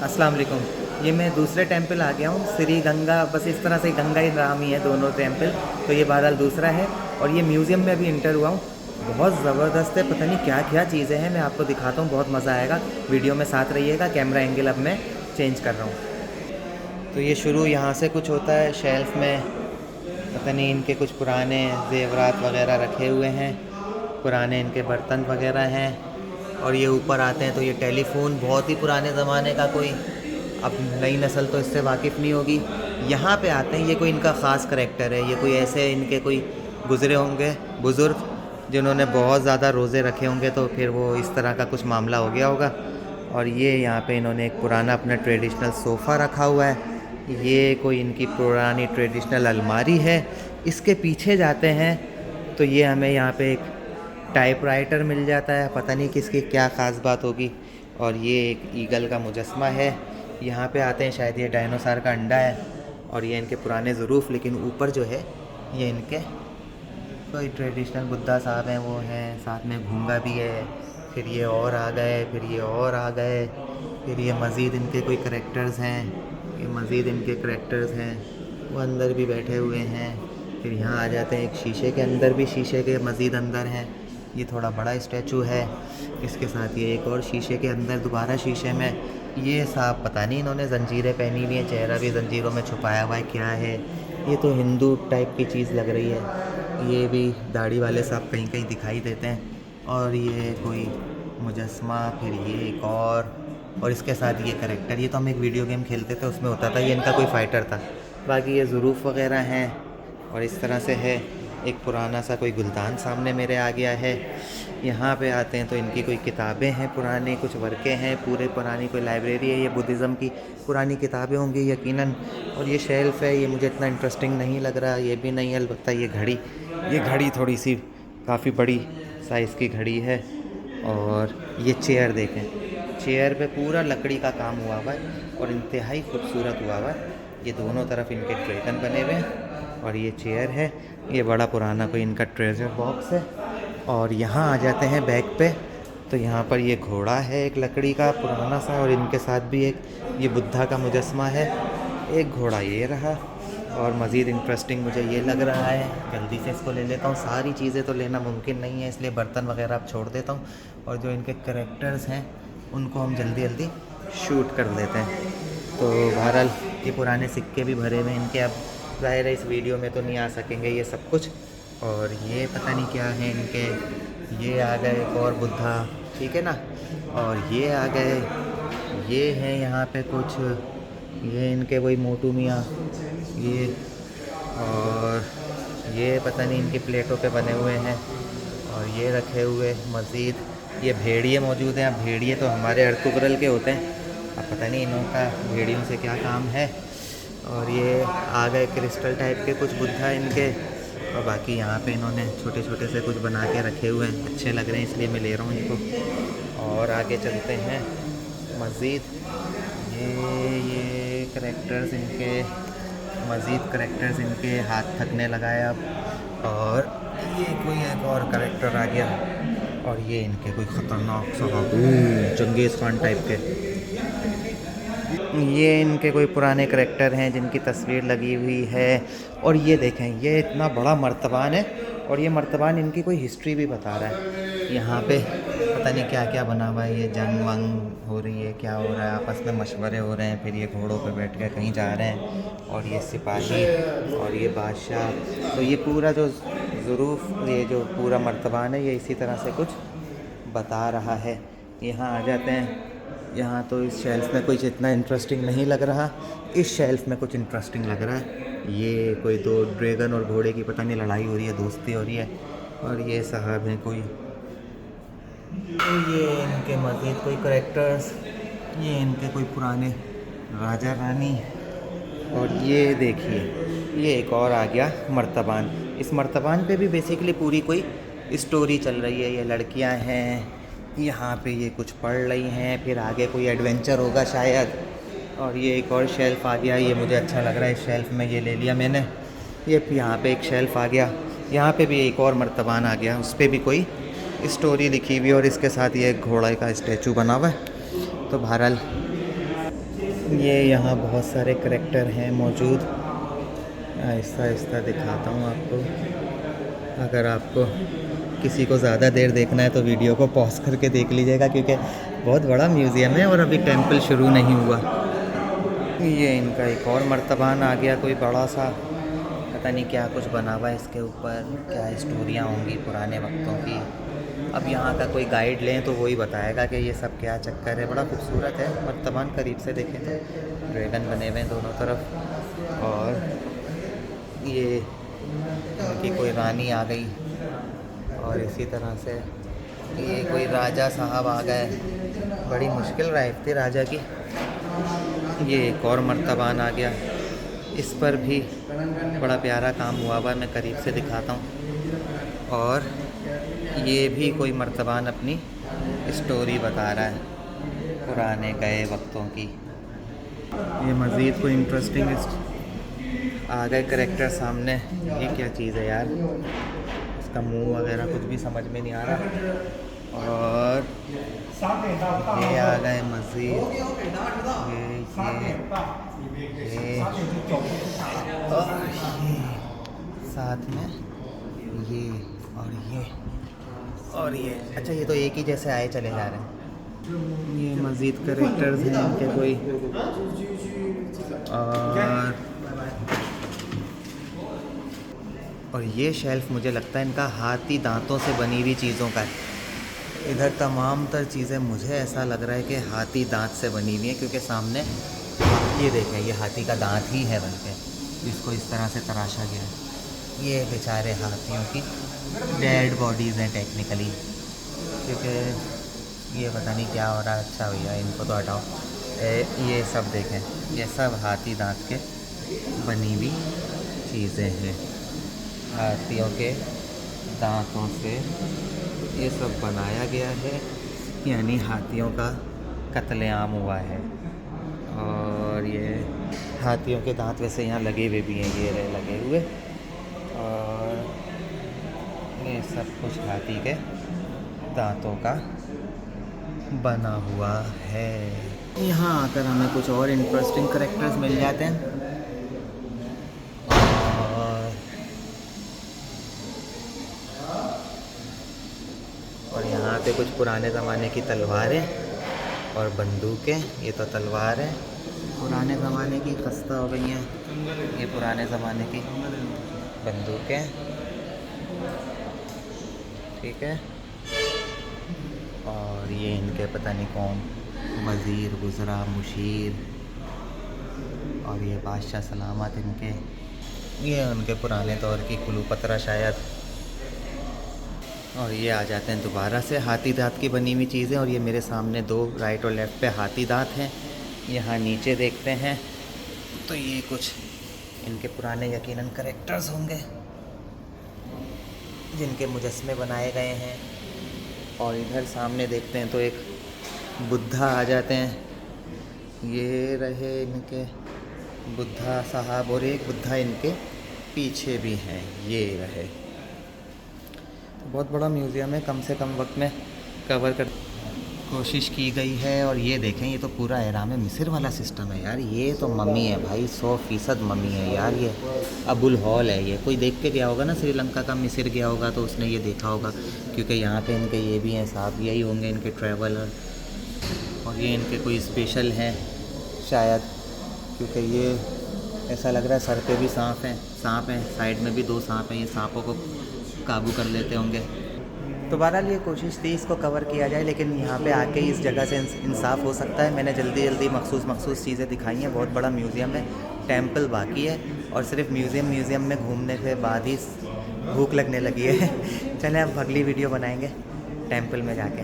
अस्सलाम वालेकुम। ये मैं दूसरे टेंपल आ गया हूँ, श्री गंगा, बस इस तरह से गंगा ही नाम ही है दोनों टेंपल। तो ये बहरहाल दूसरा है और ये म्यूज़ियम में अभी इंटर हुआ हूँ। बहुत ज़बरदस्त है, पता नहीं क्या क्या चीज़ें हैं, मैं आपको दिखाता हूँ, बहुत मज़ा आएगा। वीडियो में साथ रहिएगा। कैमरा एंगल अब मैं चेंज कर रहा हूँ। तो ये शुरू यहाँ से कुछ होता है, शेल्फ़ में पता नहीं इनके कुछ पुराने ज़ेवरात वगैरह रखे हुए हैं, पुराने इनके बर्तन वगैरह हैं। और ये ऊपर आते हैं तो ये टेलीफोन बहुत ही पुराने ज़माने का, कोई अब नई नस्ल तो इससे वाकिफ़ नहीं होगी। यहाँ पे आते हैं, ये कोई इनका ख़ास करैक्टर है, ये कोई ऐसे इनके कोई गुज़रे होंगे बुज़ुर्ग जिन्होंने बहुत ज़्यादा रोज़े रखे होंगे, तो फिर वो इस तरह का कुछ मामला हो गया होगा। और ये यहाँ पे इन्होंने एक पुराना अपना ट्रेडिशनल सोफ़ा रखा हुआ है। ये कोई इनकी पुरानी ट्रेडिशनल अलमारी है। इसके पीछे जाते हैं तो ये हमें यहाँ पे एक टाइपराइटर मिल जाता है, पता नहीं किसकी क्या ख़ास बात होगी। और ये एक ईगल का मुजस्मा है। यहाँ पे आते हैं, शायद ये डायनासोर का अंडा है। और ये इनके पुराने ज़रूफ़, लेकिन ऊपर जो है ये इनके कोई ट्रेडिशनल बुद्धा साहब हैं, वो हैं, साथ में घूंगा भी है। फिर ये और आ गए, फिर ये और आ गए, फिर ये मज़ीद इनके कोई करैक्टर्स हैं, ये मज़ीद इनके करैक्टर्स हैं, वो अंदर भी बैठे हुए हैं। फिर यहाँ आ जाते हैं, एक शीशे के अंदर भी शीशे के मज़ीद अंदर हैं। ये थोड़ा बड़ा स्टैचू है। इसके साथ ये एक और शीशे के अंदर, दोबारा शीशे में ये साहब, पता नहीं इन्होंने ज़ंजीरें पहनी हुई हैं, चेहरा भी ज़ंजीरों में छुपाया हुआ है, क्या है ये? तो हिंदू टाइप की चीज़ लग रही है। ये भी दाढ़ी वाले साहब कहीं कहीं दिखाई देते हैं। और ये कोई मुजस्मा, फिर ये एक और इसके साथ ये करैक्टर। ये तो हम एक वीडियो गेम खेलते थे उसमें होता था, ये इनका कोई फ़ाइटर था। बाकी ये ज़रूफ़ वगैरह हैं और इस तरह से है। एक पुराना सा कोई गुलदान सामने मेरे आ गया है। यहाँ पे आते हैं तो इनकी कोई किताबें हैं पुरानी, कुछ वर्के हैं, पूरे पुरानी कोई लाइब्रेरी है। ये बुद्धिज़्म की पुरानी किताबें होंगी यकीनन। और ये शेल्फ़ है, ये मुझे इतना इंटरेस्टिंग नहीं लग रहा, ये भी नहीं। अलबत्ता ये घड़ी थोड़ी सी काफ़ी बड़ी साइज़ की घड़ी है। और ये चेयर देखें, चेयर पे पूरा लकड़ी का काम हुआ हुआ है और इंतहाई खूबसूरत हुआ हुआ है। ये दोनों तरफ इनके ड्रैगन बने हुए हैं और ये चेयर है। ये बड़ा पुराना कोई इनका ट्रेजर बॉक्स है। और यहाँ आ जाते हैं बैक पे, तो यहाँ पर ये घोड़ा है एक लकड़ी का पुराना सा, और इनके साथ भी एक ये बुद्धा का मुजस्मा है। एक घोड़ा ये रहा। और मज़ीद इंटरेस्टिंग मुझे ये लग रहा है, जल्दी से इसको ले लेता हूँ। सारी चीज़ें तो लेना मुमकिन नहीं है, इसलिए बर्तन वगैरह अब छोड़ देता हूँ। और जो इनके करैक्टर्स हैं उनको हम जल्दी जल्दी शूट कर लेते हैं। तो बहरहाल ये पुराने सिक्के भी भरे हुए हैं इनके, अब ज़ाहिर है इस वीडियो में तो नहीं आ सकेंगे ये सब कुछ। और ये पता नहीं क्या है इनके, ये आ गए एक और बुद्धा, ठीक है ना। और ये आ गए, ये हैं यहाँ पे कुछ, ये इनके वही मोटू मियाँ, ये, और ये पता नहीं इनकी प्लेटों पे बने हुए हैं। और ये रखे हुए मज़ीद ये भेड़िए मौजूद हैं। अब भेड़िए तो हमारे अर्तुगरल के होते हैं, अब पता नहीं इनका भेड़ियों से क्या काम है। और ये आ गए क्रिस्टल टाइप के कुछ बुद्धा इनके। और बाकी यहाँ पे इन्होंने छोटे छोटे से कुछ बना के रखे हुए हैं, अच्छे लग रहे हैं इसलिए मैं ले रहा हूँ इनको। और आगे चलते हैं मज़ीद, ये करैक्टर्स इनके, मज़ीद करैक्टर्स इनके, हाथ थकने लगा है अब। और ये कोई एक और करैक्टर आ गया। और ये इनके कोई ख़तरनाक सा चंगेज़ खान टाइप के, ये इनके कोई पुराने करैक्टर हैं जिनकी तस्वीर लगी हुई है। और ये देखें, ये इतना बड़ा मर्तबान है और ये मर्तबान इनकी कोई हिस्ट्री भी बता रहा है। यहाँ पे पता नहीं क्या क्या बना हुआ है, ये जंग वंग हो रही है, क्या हो रहा है, आपस में मशवरे हो रहे हैं। फिर ये घोड़ों पे बैठ के कहीं जा रहे हैं। और ये सिपाही और ये बादशाह। तो ये पूरा जो ज़रूफ़, ये जो पूरा मर्तबान है, ये इसी तरह से कुछ बता रहा है। यहाँ आ जाते हैं, यहाँ तो इस शेल्फ़ में कुछ इतना इंटरेस्टिंग नहीं लग रहा, इस शेल्फ़ में कुछ इंटरेस्टिंग लग रहा है। ये कोई दो ड्रैगन और घोड़े की पता नहीं लड़ाई हो रही है, दोस्ती हो रही है। और ये साहब हैं कोई, तो ये इनके मज़ीद कोई करैक्टर्स, ये इनके कोई पुराने राजा रानी। और ये देखिए, ये एक और आ गया मर्तबान। इस मर्तबान पे भी बेसिकली पूरी कोई स्टोरी चल रही है। ये लड़कियां हैं यहाँ पे, ये कुछ पढ़ रही हैं, फिर आगे कोई एडवेंचर होगा शायद। और ये एक और शेल्फ़ आ गया, ये मुझे अच्छा लग रहा है, इस शेल्फ़ में ये ले लिया मैंने। ये यहाँ पे एक शेल्फ़ आ गया, यहाँ पे भी एक और मर्तबान आ गया, उस पर भी कोई स्टोरी लिखी हुई है। और इसके साथ ये एक घोड़े का स्टैचू बना हुआ है। तो बहरहाल ये यहाँ बहुत सारे करैक्टर हैं मौजूद। आहिस्ता आहिस्ता दिखाता हूँ आपको। अगर आपको किसी को ज़्यादा देर देखना है तो वीडियो को पॉज करके देख लीजिएगा, क्योंकि बहुत बड़ा म्यूज़ियम है और अभी टेंपल शुरू नहीं हुआ। ये इनका एक और मर्तबान आ गया, कोई बड़ा सा, पता नहीं क्या कुछ बना हुआ है इसके ऊपर, क्या स्टोरियाँ होंगी पुराने वक्तों की। अब यहाँ का कोई गाइड लें तो वही बताएगा कि ये सब क्या चक्कर है। बड़ा खूबसूरत है मर्तबान, करीब से देखें तो ड्रैगन बने हुए हैं दोनों तरफ। और ये इनकी कोई रानी आ गई, और इसी तरह से ये कोई राजा साहब आ गए। बड़ी मुश्किल लाइफ थी राजा की। ये एक और मर्तबान आ गया, इस पर भी बड़ा प्यारा काम हुआ हुआ है, मैं करीब से दिखाता हूँ। और ये भी कोई मर्तबान अपनी स्टोरी बता रहा है पुराने गए वक्तों की। ये मज़ीद कोई इंटरेस्टिंग आ गए करैक्टर सामने। ये क्या चीज़ है यार, इसका मुंह वगैरह कुछ भी समझ में नहीं आ रहा। और ये आ गए मज़ीद, ये और ये साथ में ये और ये अच्छा, ये तो एक ही जैसे आए चले जा रहे हैं। ये मज़ीद कैरेक्टर्स हैं इनके कोई। और ये शेल्फ मुझे लगता है इनका हाथी दांतों से बनी हुई चीज़ों का है। इधर तमाम तर चीज़ें मुझे ऐसा लग रहा है कि हाथी दांत से बनी हुई हैं, क्योंकि सामने ये देखें, ये हाथी का दांत ही है बल्कि, इसको इस तरह से तराशा गया है। ये बेचारे हाथियों की डेड बॉडीज़ हैं टेक्निकली, क्योंकि ये पता नहीं क्या हो रहा है। अच्छा भैया इनको तो हटाओ। ये सब देखें, ये सब हाथी दांत के बनी हुई चीज़ें हैं। हाथियों के दांतों से ये सब बनाया गया है, यानी हाथियों का कत्लेआम हुआ है। और ये हाथियों के दांत वैसे यहाँ लगे हुए भी हैं, ये रहे लगे हुए। और ये सब कुछ हाथी के दांतों का बना हुआ है। यहाँ आकर हमें कुछ और इंटरेस्टिंग करैक्टर्स मिल जाते हैं। और यहाँ पे कुछ पुराने ज़माने की तलवारें और बंदूकें। ये तो तलवार है पुराने ज़माने की, खस्ता हो गई हैं। ये पुराने ज़माने की बंदूकें, ठीक है। और ये इनके पता नहीं कौन, वज़ीर, गुज़रा, मुशीर, और ये बादशाह सलामत इनके, ये उनके पुराने दौर की कुलूपतरा शायद। और ये आ जाते हैं दोबारा से हाथी दांत की बनी हुई चीज़ें। और ये मेरे सामने दो राइट और लेफ़्ट पे हाथी दांत हैं। यहाँ नीचे देखते हैं तो ये कुछ इनके पुराने यकीनन करैक्टर्स होंगे जिनके मुजस्मे बनाए गए हैं। और इधर सामने देखते हैं तो एक बुद्धा आ जाते हैं। ये रहे इनके बुद्धा साहब, और एक बुद्धा इनके पीछे भी हैं, ये रहे। तो बहुत बड़ा म्यूज़ियम है, कम से कम वक्त में कवर कर कोशिश की गई है। और ये देखें, ये तो पूरा एहराम मिस्र वाला सिस्टम है यार। ये तो मम्मी है भाई, 100% मम्मी है यार। ये अबुल हॉल है। ये कोई देख के गया होगा ना श्रीलंका का, मिस्र गया होगा तो उसने ये देखा होगा, क्योंकि यहाँ पे इनके ये भी हैं साहब, यही होंगे इनके ट्रैवलर। और ये इनके कोई स्पेशल हैं शायद, क्योंकि ये ऐसा लग रहा है सर पे भी सांप हैं, साइड में भी 2 सांप हैं। ये सांपों को काबू कर लेते होंगे। तो बहरहाल ये कोशिश थी इसको कवर किया जाए, लेकिन यहाँ पे आके इस जगह से इंसाफ हो सकता है। मैंने जल्दी मखसूस चीज़ें दिखाई हैं। बहुत बड़ा म्यूज़ियम है, टेंपल बाकी है, और सिर्फ म्यूज़ियम में घूमने के बाद ही भूख लगने लगी है। चलें अब अगली वीडियो बनाएंगे टेंपल में जाके।